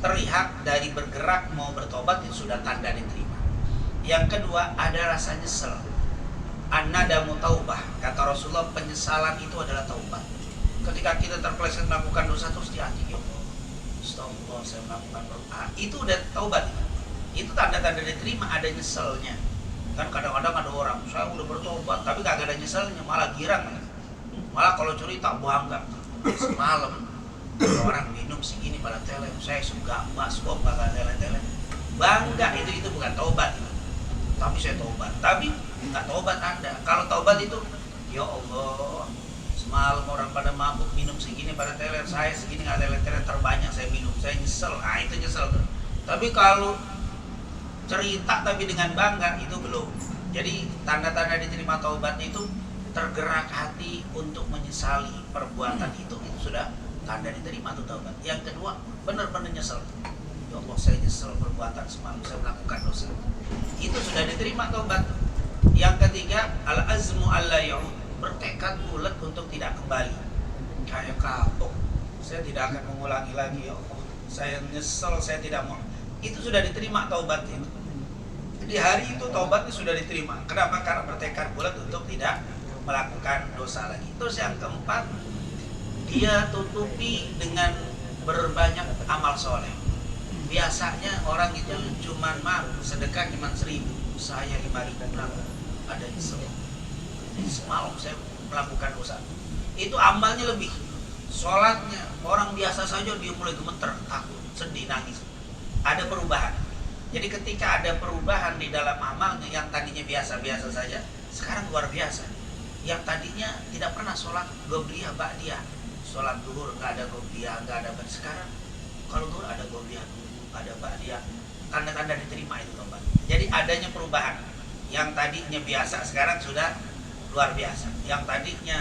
Terlihat dari bergerak mau bertobat itu sudah tanda diterima. Yang kedua ada rasa nyesel. An-nadamu taubah, kata Rasulullah, penyesalan itu adalah taubat. Ketika kita terpeleset melakukan dosa terus di hati, ya Allah, astagfirullah saya melakukan dosa, itu udah taubat. Itu tanda-tanda diterima, ada nyeselnya. Kan kadang-kadang ada orang, saya udah bertobat tapi gak ada nyeselnya, malah girang. Malah kalau curi tak bangga. Semalam orang minum segini pada tele, saya suka mas kok gak ada tele-tele. Bangga, itu bukan taubat. Tapi saya taubat, tapi nggak taubat Anda. Kalau taubat itu, ya Allah, semalam orang pada mabuk minum segini pada teler, saya segini nggak teler terbanyak saya minum, saya nyesel. Nah itu nyesel tuh. Tapi kalau cerita tapi dengan bangga itu belum. Jadi tanda-tanda diterima taubatnya itu tergerak hati untuk menyesali perbuatan itu sudah tanda diterima tuh taubat. Yang kedua, benar-benar nyesel. Ya Allah, saya nyesel perbuatan semalam, saya melakukan dosa. Itu sudah diterima taubat. Yang ketiga, al-azmu alla ya'ud, bertekad bulat untuk tidak kembali. Kayak kapok, saya tidak akan mengulangi lagi, ya Allah. Saya nyesel, saya tidak mau. Itu sudah diterima taubat itu. Di hari itu taubatnya sudah diterima. Kenapa? Karena bertekad bulat untuk tidak melakukan dosa lagi. Terus yang keempat, dia tutupi dengan berbanyak amal soleh. Biasanya orang itu cuma sedekah cuma 1.000, saya 5.000 ada nyesel. Semalam saya melakukan dosa. Itu amalnya lebih. Sholatnya orang biasa saja dia mulai gemeter, takut, sedih, nangis. Ada perubahan. Jadi ketika ada perubahan di dalam amalnya, yang tadinya biasa-biasa saja, sekarang luar biasa. Yang tadinya tidak pernah sholat qobliyah ba'diyah, sholat duhur nggak ada qobliyah, nggak ada ba'diyah. Sekarang kalau duhur ada qobliyah dulu, ada ba'diyah, tanda-tanda diterima itu tobat. Jadi adanya perubahan. Yang tadinya biasa sekarang sudah luar biasa. Yang tadinya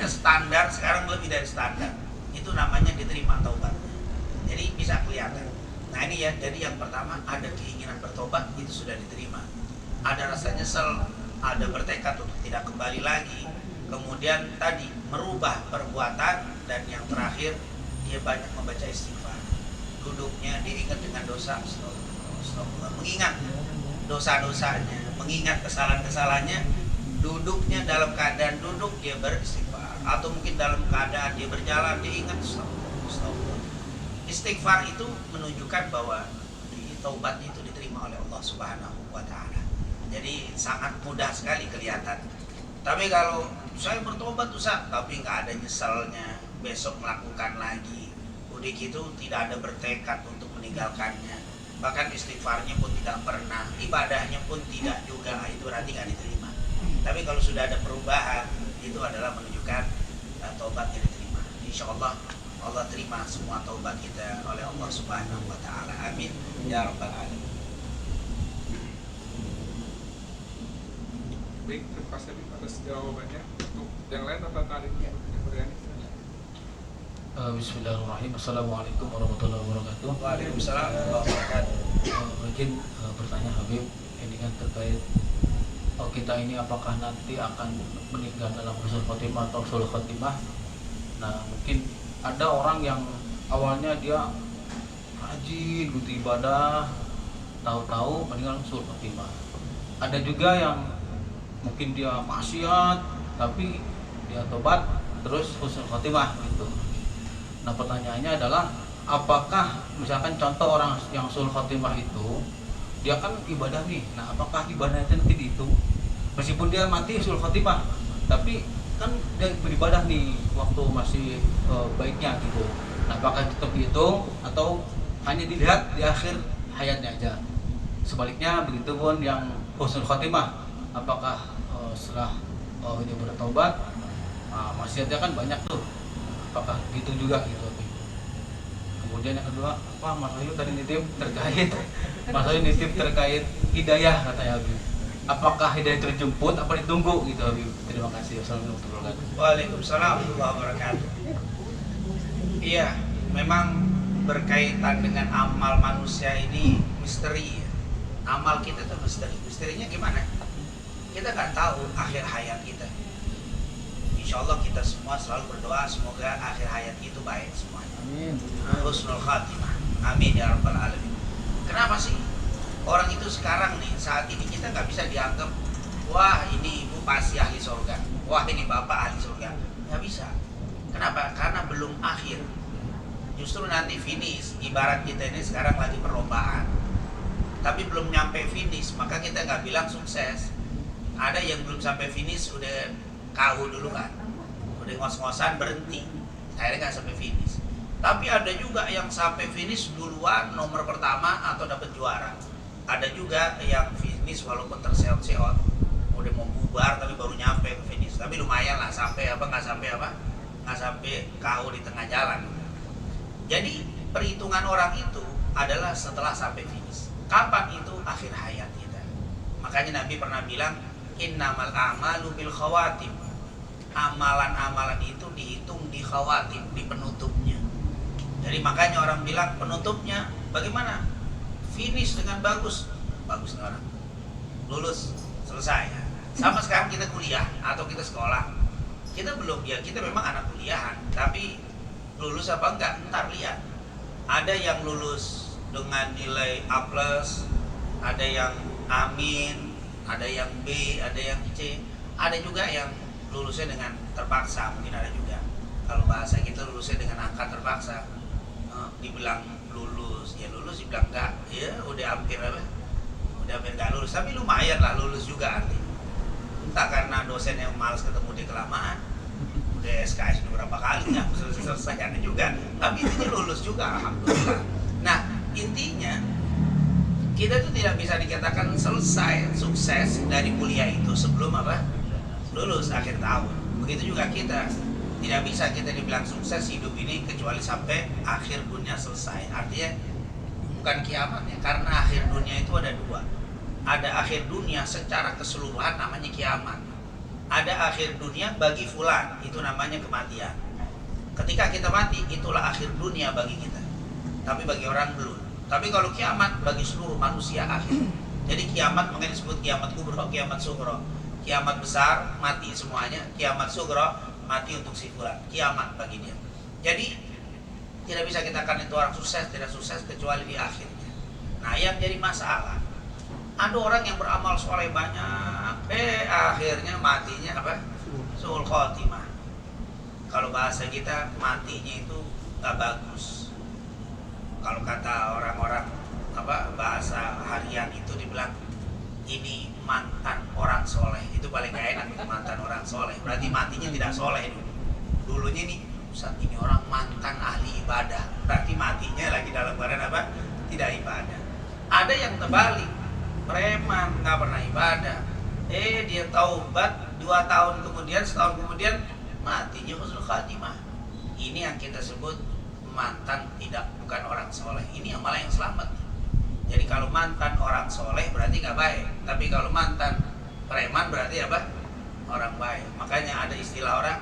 standar sekarang lebih dari standar. Itu namanya diterima taubat. Jadi bisa kelihatan. Nah ini ya, jadi yang pertama ada keinginan bertobat, itu sudah diterima. Ada rasa nyesel, ada bertekad untuk tidak kembali lagi. Kemudian tadi merubah perbuatan, dan yang terakhir dia banyak membaca istighfar. Duduknya diingat dengan dosa, astagfirullah, mengingat dosa-dosanya, mengingat kesalahan-kesalahannya. Duduknya dalam keadaan duduk dia beristighfar, atau mungkin dalam keadaan dia berjalan dia ingat astagfirullah. Istighfar itu menunjukkan bahwa taubat itu diterima oleh Allah Subhanahu wa taala. Jadi sangat mudah sekali kelihatan. Tapi kalau saya bertobat Ustaz, tapi nggak ada nyeselnya, besok melakukan lagi, udah gitu tidak ada bertekad untuk meninggalkannya, bahkan istighfarnya pun tidak pernah, ibadahnya pun tidak juga, itu berarti nggak diterima. Tapi kalau sudah ada perubahan, itu adalah menunjukkan taubat yang diterima. Insya Allah Allah terima semua taubat kita oleh Allah Subhanahu wa taala. Amin ya rabbal alamin. Baik, terima kasih atas jawabannya. Untuk yang lain apakah ada yang bertanya? Bismillahirrahmanirrahim. Assalamualaikum warahmatullahi wabarakatuh. Waalaikumsalam warahmatullahi wabarakatuh. Mungkin bertanya Habib, ini kan terkait kita ini apakah nanti akan meninggal dalam husnul khotimah atau sul khotimah. Nah mungkin ada orang yang awalnya dia rajin gitu ibadah, tahu-tahu meninggal sul khotimah. Ada juga yang mungkin dia maksiat tapi dia tobat terus husnul khotimah gitu. Nah pertanyaannya adalah, apakah misalkan contoh orang yang sul khotimah itu dia kan ibadah nih, nah apakah ibadahnya nanti dihitung meskipun dia mati sul khotimah, tapi kan dia beribadah nih waktu masih baiknya gitu. Nah apakah tetap dihitung atau hanya dilihat di akhir hayatnya aja? Sebaliknya begitu pun yang husnul khotimah, apakah setelah dia bertobat, maksiatnya kan banyak tuh, apakah gitu juga gitu? Kemudian yang kedua, Mas Ayu tadi nitip terkait terkait hidayah katanya Habib. Apakah hidayah terjemput apa ditunggu gitu Habib? Terima kasih. Wassalamualaikum warahmatullahi wabarakatuh. Waalaikumsalam warahmatullahi wabarakatuh. Iya, memang berkaitan dengan amal manusia ini misteri. Amal kita itu misteri. Misterinya gimana? Kita nggak tahu akhir hayat kita. Insya Allah kita semua selalu berdoa semoga akhir hayat itu baik semuanya. Amin. Husnul khatimah. Amin ya rabbal alamin. Kenapa sih orang itu sekarang nih saat ini kita nggak bisa dianggap wah ini ibu pasti ahli surga, wah ini bapak ahli surga? Nggak bisa. Kenapa? Karena belum akhir. Justru nanti finish. Ibarat kita ini sekarang lagi perlombaan, tapi belum nyampe finish, maka kita nggak bilang sukses. Ada yang belum sampai finish udah KU dulu kan, udah ngos-ngosan berhenti, akhirnya nggak sampai finish. Tapi ada juga yang sampai finish duluan nomor pertama atau dapat juara. Ada juga yang finish walaupun terseot-seot, udah mau bubar tapi baru nyampe ke finish. Tapi lumayan lah, sampai nggak sampai KU di tengah jalan. Jadi perhitungan orang itu adalah setelah sampai finish. Kapan itu? Akhir hayat kita. Makanya Nabi pernah bilang, Innamal a'malu bil khawatim. Amalan-amalan itu dihitung di khawatim, di penutupnya. Jadi makanya orang bilang penutupnya bagaimana? Finish dengan bagus. Bagus nih orang. Lulus, selesai. Sama sekarang kita kuliah atau kita sekolah. Kita belum, ya kita memang anak kuliahan, tapi lulus apa enggak ntar lihat. Ada yang lulus dengan nilai A+, ada yang amin, ada yang B, ada yang C, ada juga yang lulusnya dengan terpaksa, mungkin ada juga. Kalau bahasa kita lulusnya dengan angka terpaksa. Dibilang lulus, ya lulus, dibilang enggak, ya udah hampir apa? Udah hampir enggak lulus, tapi lumayan lah lulus juga artinya. Entah karena dosen yang malas ketemu di kelamaan, udah SKS beberapa kali nggak selesai ada juga, tapi intinya lulus juga, alhamdulillah. Nah intinya kita tuh tidak bisa dikatakan selesai sukses dari kuliah itu sebelum apa? Lulus akhir tahun. Begitu juga kita tidak bisa kita dibilang sukses hidup ini kecuali sampai akhir dunia selesai. Artinya bukan kiamat ya, karena akhir dunia itu ada dua. Ada akhir dunia secara keseluruhan namanya kiamat. Ada akhir dunia bagi fulan, itu namanya kematian. Ketika kita mati, itulah akhir dunia bagi kita. Tapi bagi orang belum. Tapi kalau kiamat bagi seluruh manusia akhir. Jadi kiamat makanya disebut kiamat kubro, kiamat sugro. Kiamat besar, mati semuanya. Kiamat sugro, mati untuk si fulan. Kiamat bagi dia. Jadi tidak bisa kita katakan itu orang sukses, tidak sukses kecuali di akhirnya. Nah yang jadi masalah, ada orang yang beramal soleh banyak, akhirnya matinya apa? Su'ul khotimah. Kalau bahasa kita matinya itu gak bagus. Kalau kata orang-orang apa bahasa harian itu dibilang ini mantan orang soleh, itu paling gak enak itu mantan orang soleh. Berarti matinya tidak soleh dulu. Dulunya nih, Ustaz ini orang mantan ahli ibadah. Berarti matinya lagi dalam keadaan apa? Tidak ibadah. Ada yang terbalik, preman nggak pernah ibadah. Dia taubat 2 tahun kemudian, setahun kemudian matinya husnul khatimah. Ini yang kita sebut mantan bukan orang soleh. Ini yang malah yang selamat. Jadi kalau mantan orang soleh berarti nggak baik. Tapi kalau mantan preman berarti apa? Orang baik. Makanya ada istilah orang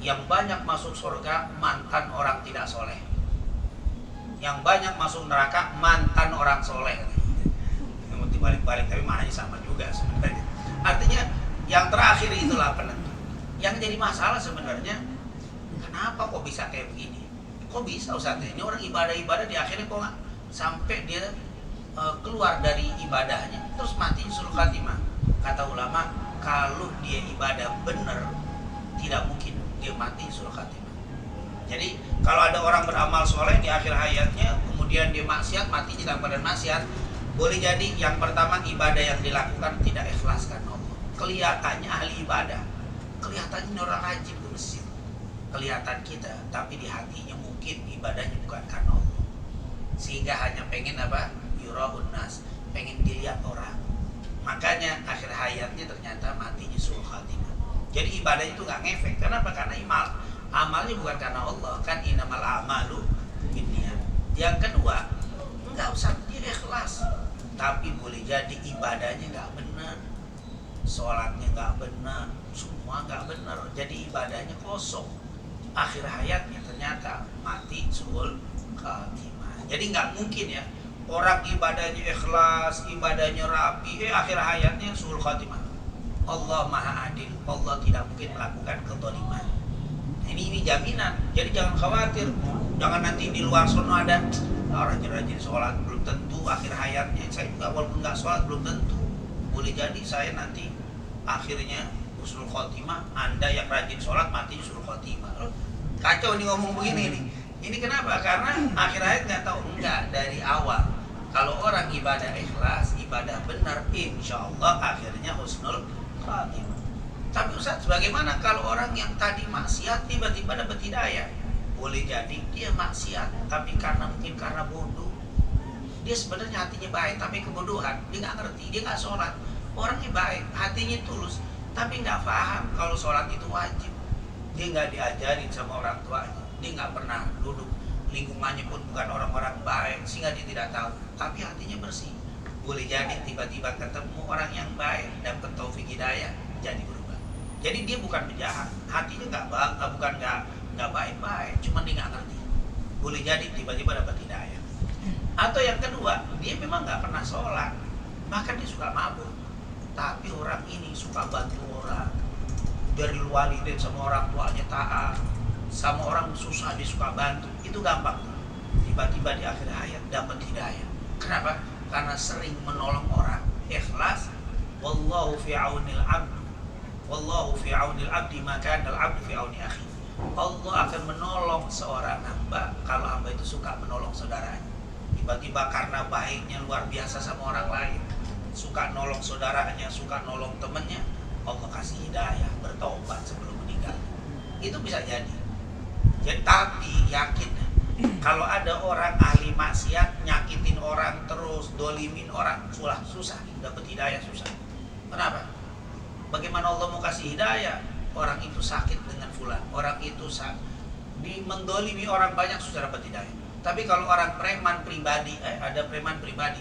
yang banyak masuk surga mantan orang tidak soleh. Yang banyak masuk neraka mantan orang soleh. Balik-balik tapi maknanya sama juga sebenarnya. Artinya yang terakhir itulah penentu. Yang jadi masalah sebenarnya kenapa kok bisa kayak begini? Kok bisa Ustaz? Ini orang ibadah-ibadah di akhirnya kok nggak sampai dia keluar dari ibadahnya terus mati suruh khatimah. Kata ulama kalau dia ibadah benar tidak mungkin dia mati suruh khatimah. Jadi kalau ada orang beramal soleh di akhir hayatnya kemudian dia maksiat matinya dalam keadaan maksiat, boleh jadi yang pertama ibadah yang dilakukan tidak ikhlas karena Allah. Kelihatannya ahli ibadah, kelihatannya orang rajin ke masjid, kelihatan kita, tapi di hatinya mungkin ibadahnya bukan karena Allah. Sehingga hanya pengen apa? Yura'un nas, pengen dilihat orang. Makanya akhir hayatnya ternyata matinya su'ul khatimah. Jadi ibadahnya itu nggak ngefek. Kenapa? Karena amalnya bukan karena Allah. Kan innamal a'malu binniyat. Yang kedua, nggak usah dia ikhlas, tapi boleh jadi ibadahnya nggak benar, sholatnya nggak benar, semua nggak benar, jadi ibadahnya kosong. Akhir hayatnya ternyata mati su'ul khatimah. Jadi nggak mungkin ya orang ibadahnya ikhlas, ibadahnya rapi, akhir hayatnya su'ul khatimah. Allah maha adil, Allah tidak mungkin melakukan kezaliman. Ini jaminan. Jadi jangan khawatir, jangan nanti di luar sana ada rajin-rajin sholat, belum tentu akhir hayatnya. Saya juga walaupun nggak sholat belum tentu. Boleh jadi saya nanti akhirnya husnul khotimah. Anda yang rajin sholat mati husnul khotimah. Kacau nih ngomong begini nih. Ini kenapa? Karena akhir hayat nggak tahu. Enggak, dari awal. Kalau orang ibadah ikhlas, ibadah benar, insya Allah akhirnya husnul khotimah. Tapi Ustaz, bagaimana kalau orang yang tadi maksiat tiba-tiba dapat hidayah? Boleh jadi dia maksiat, tapi mungkin karena bodoh. Dia sebenarnya hatinya baik, tapi kebodohan. Dia nggak ngerti, dia nggak sholat. Orangnya baik, hatinya tulus, tapi nggak paham kalau sholat itu wajib. Dia nggak diajarin sama orang tuanya. Dia nggak pernah duduk, lingkungannya pun bukan orang-orang baik, sehingga dia tidak tahu. Tapi hatinya bersih. Boleh jadi tiba-tiba ketemu orang yang baik, dapat taufik hidayah, jadi berubah. Jadi dia bukan penjahat, hatinya nggak baik-baik, cuma dia nggak ngerti. Boleh jadi tiba-tiba dapat hidayah. Atau yang kedua, dia memang nggak pernah sholat, bahkan dia suka mabuk, tapi orang ini suka bantu orang, dari walidain sama orang tuanya taat, sama orang susah dia suka bantu, itu gampang. Tiba-tiba di akhir hayat dapat hidayah. Kenapa? Karena sering menolong orang, ikhlas. Wallahu fi aunil abd, wallahu fi aunil abdi maka al abdu fi auni akhi. Allah akan menolong seorang hamba kalau hamba itu suka menolong saudaranya. Tiba-tiba karena baiknya luar biasa sama orang lain, suka nolong saudaranya, suka nolong temannya, Allah kasih hidayah, bertobat sebelum meninggal. Itu bisa jadi. Jadi tapi yakin, kalau ada orang ahli maksiat, nyakitin orang terus, dolimin orang, susah, dapat hidayah susah. Kenapa? Bagaimana Allah mau kasih hidayah? Orang itu sakit dengan fulan, orang itu mendolimi orang banyak susah dapat hidayah. Tapi kalau orang preman pribadi, ada preman pribadi,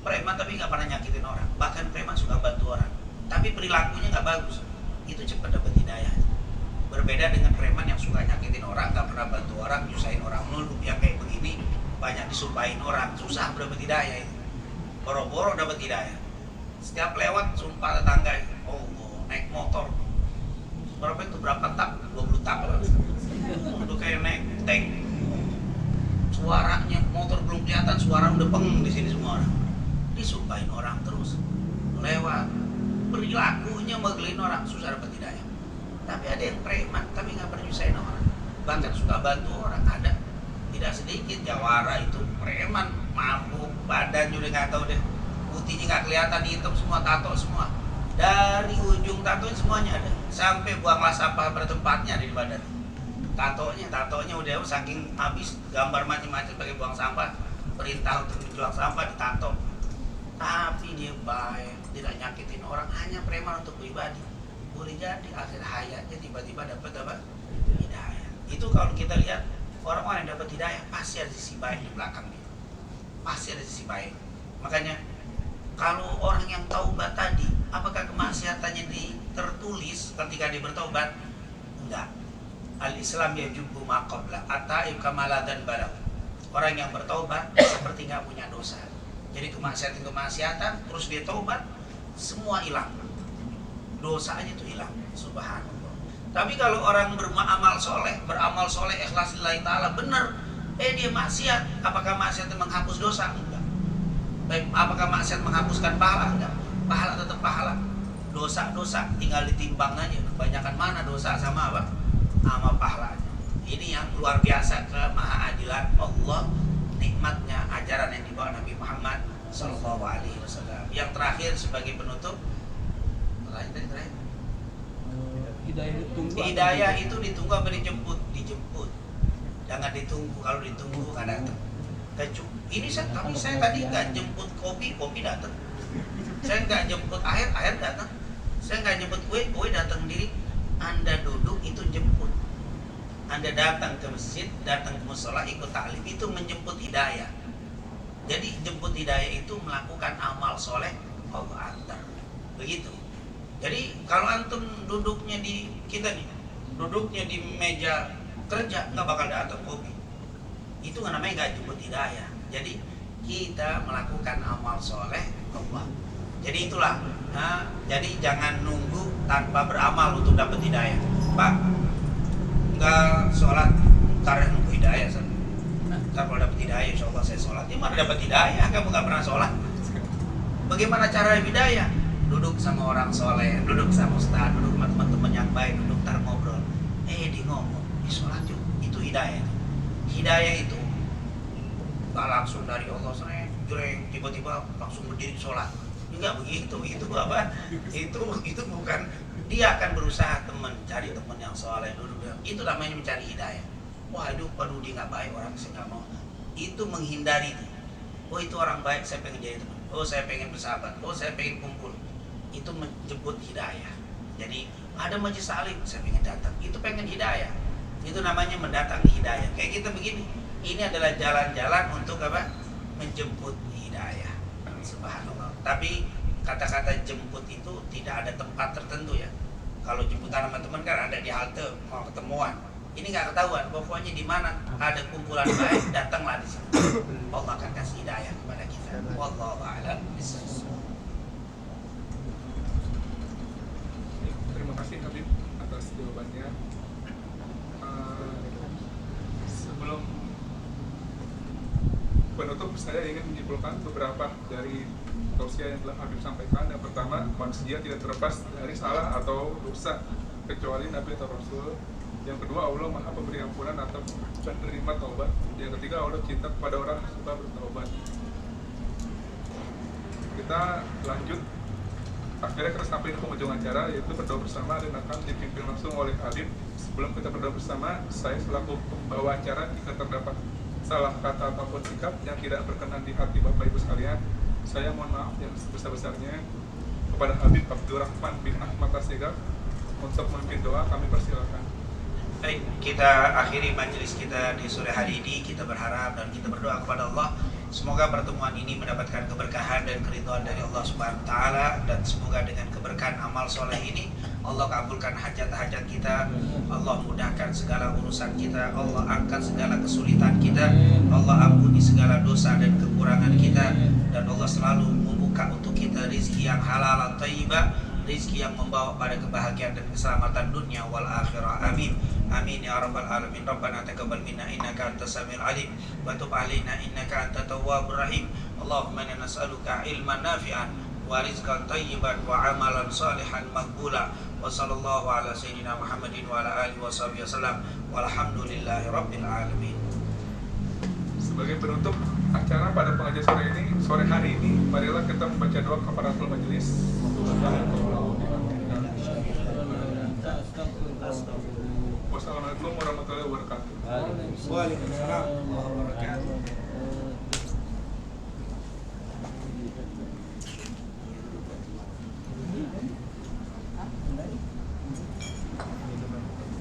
preman tapi nggak pernah nyakitin orang, bahkan preman suka bantu orang, tapi perilakunya nggak bagus, itu cepat dapat hidayah. Berbeda dengan preman yang suka nyakitin orang, nggak pernah bantu orang, nyusahin orang mulu, yang kayak begini banyak disumpahin orang, susah dapat hidayah itu. Boro-boro dapat hidayah. Setiap lewat sumpah tetangga, oh naik motor berapa tak? 20 tak lah. Udah kayak naik tank. Suaranya motor belum kelihatan, suara udah peng di sini semua orang. Disumpahin orang terus. Lewat perilakunya megelin orang, susah dapat hidayah. Tapi ada yang preman, tapi nggak pernah nyusahin orang, bahkan suka bantu orang, ada. Tidak sedikit jawara itu preman, mabuk, badan juga nggak tahu deh, putihnya nggak kelihatan, hitam semua, tato semua, dari ujung tatonya semuanya ada, sampai buanglah sampah bertempatnya ada di badan. Tatonya udah saking habis, gambar macam-macam pakai buang sampah, perintah untuk menjual sampah ditato. Tapi dia baik, tidak nyakitin orang, hanya preman untuk pribadi. Boleh jadi akhir hayatnya tiba-tiba dapat hidayah. Itu kalau kita lihat orang-orang yang dapat hidayah pasti ada sisi baik di belakangnya, pasti ada sisi baik. Makanya kalau orang yang taubat tadi, apakah kemaksiatannya tertulis ketika dia bertaubat? Enggak. Al-Islam yajubu ma qabla ataib kamala dan barak. Orang yang bertaubat seperti nggak punya dosa. Jadi kemaksiatan terus dia taubat, semua hilang, dosanya itu hilang, subhanallah. Tapi kalau orang beramal soleh ikhlas lillahi ta'ala, benar, dia maksiat, apakah maksiat menghapus dosa? Enggak. Baik, apakah maksiat menghapuskan pahala? Enggak. Pahala tetap pahala. Dosa tinggal ditimbang aja, kebanyakan mana dosa sama apa? Sama pahalanya. Ini yang luar biasa kemahaadilan Allah, nikmatnya ajaran yang dibawa Nabi Muhammad SAW. Yang terakhir sebagai penutup, terakhir. Hidayah itu ditunggu apa dijemput? Dijemput. Jangan ditunggu. Kalau ditunggu nggak datang. Tapi saya tadi nggak jemput kopi datang. Saya nggak jemput air datang. Saya nggak jemput kue datang sendiri. Anda duduk itu jemput. Anda datang ke masjid, datang ke musola, ikut taklim, itu menjemput hidayah. Jadi jemput hidayah itu melakukan amal soleh, Allah antar. Begitu. Jadi kalau antum duduknya di meja kerja, nggak bakal datang kopi. Itu namanya nggak jemput hidayah. Jadi kita melakukan amal soleh Allah. Jadi itulah. Jadi jangan nunggu tanpa beramal untuk dapat hidayah. Pak, nggak sholat karena nunggu hidayah. Ntar kalau dapat hidayah, insya Allah saya sholat. Ini mana dapat hidayah? Kamu nggak pernah sholat. Bagaimana cara hidayah? Duduk sama orang soleh, duduk sama ustaz, duduk sama teman-teman yang baik, duduk tar ngobrol. Di ngomong, di sholat juga. Itu hidayah. Hidayah itu nggak langsung dari Allah jreng, tiba-tiba langsung berdiri sholat. Enggak begitu, itu apa? Itu bukan. Dia akan berusaha cari teman yang soleh dulu. Itu namanya mencari hidayah. Wah, aduh dia nggak baik, orang saya nggak mau. Itu menghindari itu. Oh, itu orang baik, saya pengen jadi teman. Oh, saya pengen bersahabat. Oh, saya pengen kumpul. Itu menjemput hidayah. Jadi ada majelis taklim, saya pengen datang. Itu pengen hidayah. Itu namanya mendatangi hidayah. Kayak kita begini. Ini adalah jalan-jalan untuk apa? Menjemput hidayah. Subhanallah. Tapi kata-kata jemput itu tidak ada tempat tertentu ya. Kalau jemputan sama teman kan ada di halte mau ketemuan. Ini nggak ketahuan. Pokoknya di mana ada kumpulan baik datanglah di situ. Allah akan kasih hidayah kepada kita. Wallahu a'lam bishawab. Terima kasih Habib atas jawabannya. Sebelum penutup, saya ingin menyimpulkan beberapa dari tausiah yang telah Habib sampaikan. Yang pertama, manusia tidak terlepas dari salah atau dosa kecuali Nabi atau Rasul. Yang kedua, Allah Maha Pemberi ampunan atau penerima taubat. Yang ketiga, Allah cinta kepada orang yang suka bertaubat. Kita lanjut. Akhirnya kita sampai di penghujung acara, yaitu berdoa bersama dan akan dipimpin langsung oleh Habib. Sebelum kita berdoa bersama, saya selaku pembawa acara, jika terdapat salah kata ataupun sikap yang tidak berkenan di hati Bapak Ibu sekalian, saya mohon maaf yang sebesar-besarnya. Kepada Habib Abdurrahman bin Ahmad Assegaf untuk memimpin doa, kami persilakan. Baik, kita akhiri majelis kita di sore hari ini. Kita berharap dan kita berdoa kepada Allah, semoga pertemuan ini mendapatkan keberkahan dan keridhaan dari Allah Subhanahu wa taala, dan semoga dengan keberkahan amal soleh ini Allah kabulkan hajat-hajat kita, Allah mudahkan segala urusan kita, Allah angkat segala kesulitan kita, Allah ampuni segala dosa dan kekurangan kita, dan Allah selalu membuka untuk kita rizki yang halal dan thayyibah, rizki yang membawa pada kebahagiaan dan keselamatan dunia wal akhirah. Amin. Amin ya rabbal alamin. Rabbana taqabbal minna innaka antas samiul alim wa tub alaina innaka antat tawwabur rahim. Allahumma inna nas'aluka ilman nafi'an wa rizqan thayyiban wa amalan salihan maqbula. Wa sallallahu ala sayyidina Muhammadin wa ala alihi washabihi wasallam. Walhamdulillahi rabbil alamin. Sebagai penutup acara pada pengajian sore hari ini, marilah kita membaca doa kafaratul majelis. Wassalamualaikum warahmatullahi wabarakatuh. Waalaikumsalam warahmatullahi wabarakatuh.